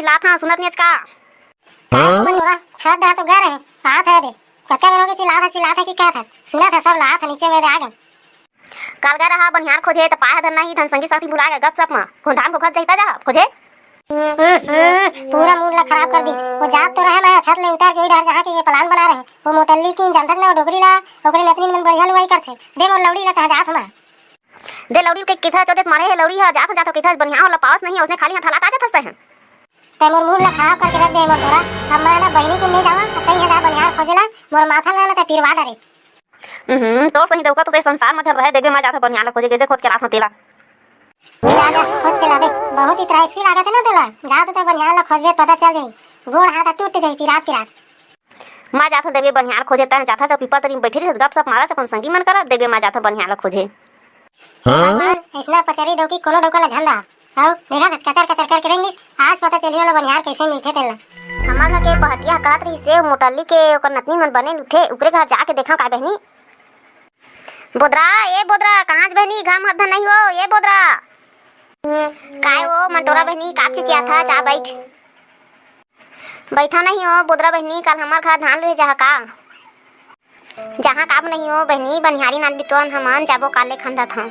चिल्लात हां सुनत नहीं का? थोड़ा छत डा तो घर है हाथ है दे कतका बेरों के चिल्लात है कि क्या था सुना था सब लात नीचे में आ गए काल गा रहा बनिहार खोजे त पाया धरना ही धन संगी साथी भुला गए गप सप में फोन धान को खत जाता जा खोजे पूरा मूड ला खराब कर दी। वो जात तो रहे मैं छत ले उतार के वही डर जहाँ के ये प्लान बना रहे वो मोटल्ली की जानत ना डोगरी ला ओकरे नतनी मन बढ़िया लुआई करथे दे मोर लौड़ी ला कहा जात हमा दे लौड़ी के किथा चोदे मारे है लौड़ी है जात जात किथा बनिहार वाला पास नहीं है उसने खाली हाथ हला काजे फंसते हैं ते मोर मूड ला खराब करके रख दे मोर तोरा अब मैं ना बहिनी के नहीं जावा तई है जा बनिहार खोजेला मोर माथा ला ना ते पिरवा डरे तो सही दौका तो संसार में रहे देबे मैं जाता बनिहार खोजे कैसे खोज के रात तेला जा खोज के लाबे बहुत ही त्राइसी लागत है ना तेला जा तो बनिहार ला खोजबे पता चल जाई गोड़ हाथ टूट जाई पिरात मां जाता देबे बनिहार खोजे ता जाता सब पीपल तरी बैठी रह गप सप मारा से अपन संगी मन करा देबे मां जाता बनिहार ला खोजे इसना पचरी डोकी कोनो डोका ला झंडा आओ देखा कचर कचर करके रहेंगे आज पता चलियो ला बनिहार कैसे मिलथे तेला हमार घर के पहटिया काट रही से मोटल्ली के ओकर नतनी मन बने उठे ऊपरे घर जाके देखा का बहनी बोदरा ए बोदरा कहां ज बहनी घाम हद नहीं हो ए बोदरा काय हो मंटोरा बहनी काप चिचिया था जा बैठा नहीं हो बोदरा बहनी कल हमार घर धान ले जहा का जहां काम नहीं हो बहनी बनिहारी नान बितवन हमन जाबो काले खंदा था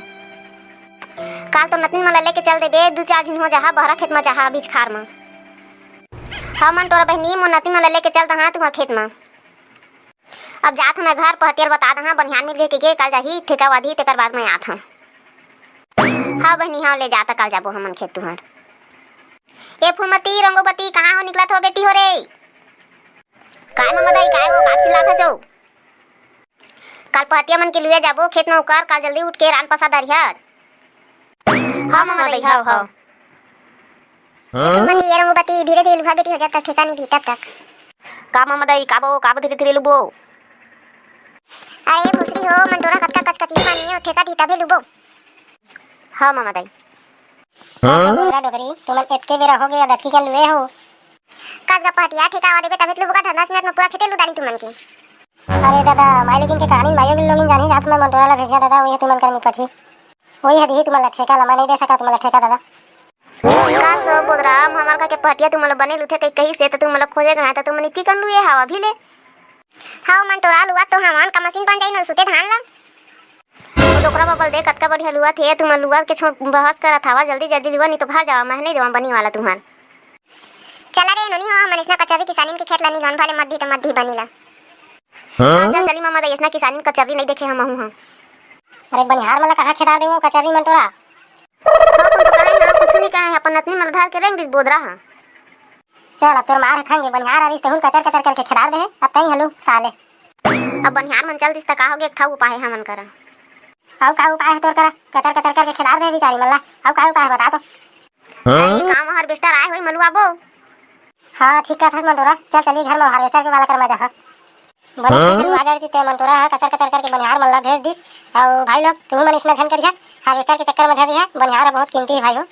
काल तो नतनी मन लेके चल देबे दो चार दिन हो जहा बहरा खेत में जहा बीच खार में हाँ मंटोरा बहनी मोर नतनी मन लेके चल दहा तुम्हार खेत में अब जात मैं घर पहटियर बता दहा बनिहार मिल के कल जाही ठेका वादी तेकर बाद में आत हूं हाँ बहनी हाँ ले जाता कल जाबो हमन खेत तुहर ए फुलमती रंगोबती कहाँ हो निकला थो बेटी हो रे काय ममदाई काय हो काट चिल्ला था जो कल पहटिया मन के लिए जाबो खेत में उकर कल जल्दी उठ के रान पसा दरिहत हाँ ममदाई हाँ हाँ मनी ये रंगोबती धीरे धीरे लुहा बेटी हो जाता ठेका नहीं भीतर तक का ममदाई काबो काबो धीरे धीरे लुबो अरे भूसरी हो मंटोरा कटका कचकची पानी है ठेका दी तबे लुबो हाँ ममदाई मेरा डोगरी तुम इतके बेरा हो गया दक्की के लुए हो काज का पहटिया ठेका वादे पे तबे लुबो का 10 मिनट में पूरा खेते लुदानी तुमन की अरे दादा माइलोगिन के कहानी माइलोगिन लोगिन जानी जात में मंटोरा ला भेजिया दादा वही तुमन करनी पठी वही हदी तुमन ला ठेका ला नहीं दे सका तुमन ला ठेका दादा का सो बोदरा हमार का के पहटिया तुमन बने लुथे कहीं से तो तुमन खोजे गए त तुमन इतकी कन लुए हवा भी ले हाँ मंटोरा लुआ तो हमन का मशीन बन जाई न सुते धान ला डोकरा बबल दे कतका बढ़िया लुआ थे तुम लुआ के छोड़ बहस करा था जल्दी जल्दी लुआ नहीं तो घर जावा मैं नहीं देवा बनी वाला तुम्हार चला रे नोनी हो हमन इसना कचरी किसानी के खेत ला नहीं भले मद्दी तो मद्दी बनीला चल चली मामा इसना किसानी कचरी नहीं देखे हम हूं अरे बनिहार वाला कहां खेदा देवो कचरी मंटोरा हां तुम तो कहे ना कुछ नहीं कहे अपन नतनी मन धार के रेंग दी बोदरा हां चल अब तोर मार खांगे बनिहार अरिस तहुन कचर कचर करके खेदा दे अब तई हलू साले अब बनिहार मन चल दिस त का होगे एक ठा उपाय हमन करा आउ का उपाय है तोर करा कचर कचर करके खिला दे बेचारी मल्ला आउ का उपाय बता तो काम हार्वेस्टर आए होई मलुआ बो हां ठीक है मंटोरा चल चली घर में हार्वेस्टर के वाला कर मजा हां बनी आ जाती ते मंटोरा कचर कचर करके बनिहार मल्ला भेज दिस और भाई लोग तुम मन इसमें झन करिया हार्वेस्टर के चक्कर में झरी है बनिहार बहुत कीमती है भाई हो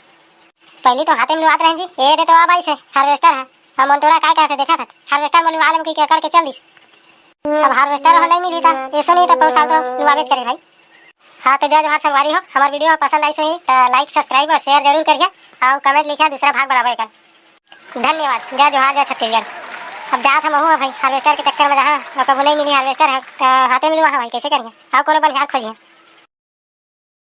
पहली तो हाथे में लुआत रहे जी ए दे तो अब आई से हार्वेस्टर है हम मंटोरा काय कहते देखा था हार्वेस्टर में लुआ लेम की कर के चल दिस अब हार्वेस्टर नहीं मिली था ऐसा नहीं था 5 साल तो लुआवेज करे भाई हाँ तो जो जहाँ संगवारी हो हमारे वीडियो पसंद आई सही तो लाइक सब्सक्राइब और शेयर जरूर करिए और कमेंट लिखिए दूसरा भाग बढ़ावे कर धन्यवाद जय जोहार जय छत्तीसगढ़ अब जात हम भाई हार्वेस्टर के चक्कर में जहाँ कभी नहीं मिली हार्वेस्टर है तो हाथे में लुआ भाई कैसे करिए और कोनो बनिहार खोजिए।